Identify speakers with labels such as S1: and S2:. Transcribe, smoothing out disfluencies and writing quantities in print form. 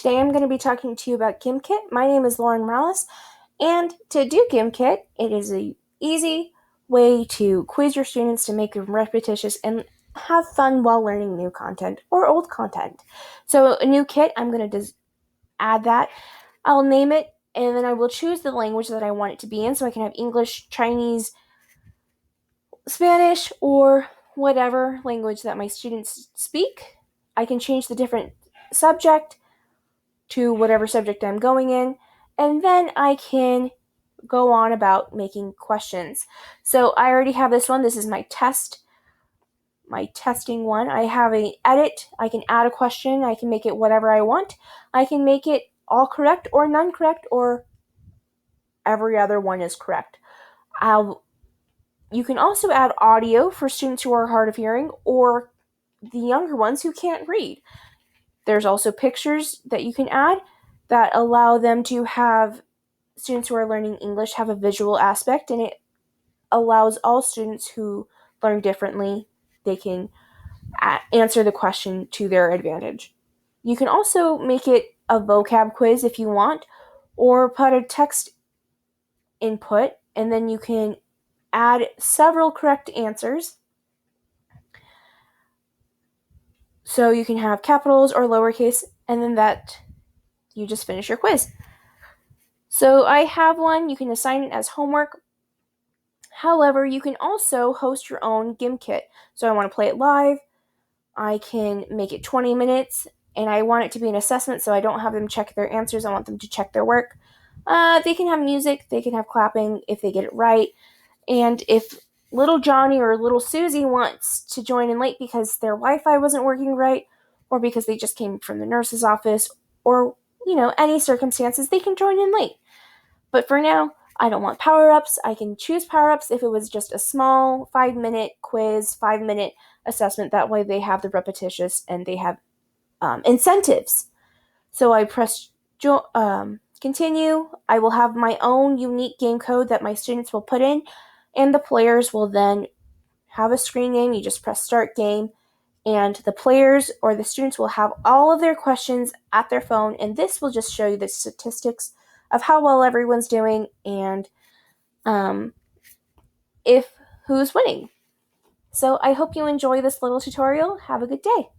S1: Today I'm going to be talking to you about Gimkit. My name is Lauren Morales, and to do Gimkit, it is an easy way to quiz your students to make them repetitious and have fun while learning new content or old content. So a new kit, I'm going to add that. I'll name it, and then I will choose the language that I want it to be in, so I can have English, Chinese, Spanish, or whatever language that my students speak. I can change the different subject to whatever subject I'm going in, and then I can go on about making questions. So I already have this one. This is my testing one. I have a edit. I can add a question. I can make it whatever I want. I can make it all correct or none correct or every other one is correct. You can also add audio for students who are hard of hearing or the younger ones who can't read. There's also pictures that you can add that allow them to have students who are learning English have a visual aspect, and it allows all students who learn differently, they can answer the question to their advantage. You can also make it a vocab quiz if you want, or put a text input, and then you can add several correct answers. So you can have capitals or lowercase, and then that you just finish your quiz. So I have one. You can assign it as homework. However, you can also host your own Gimkit. So I want to play it live. I can make it 20 minutes, and I want it to be an assessment, so I don't have them check their answers. I want them to check their work. They can have music. They can have clapping if they get it right. And if little Johnny or little Susie wants to join in late because their Wi-Fi wasn't working right, or because they just came from the nurse's office, or, any circumstances, they can join in late. But for now, I don't want power-ups. I can choose power-ups if it was just a small 5-minute quiz, 5-minute assessment. That way they have the repetitious and they have incentives. So I press continue. I will have my own unique game code that my students will put in, and the players will then have a screen name. You just press start game, and the players or the students will have all of their questions at their phone, and this will just show you the statistics of how well everyone's doing and if who's winning. So I hope you enjoy this little tutorial. Have a good day.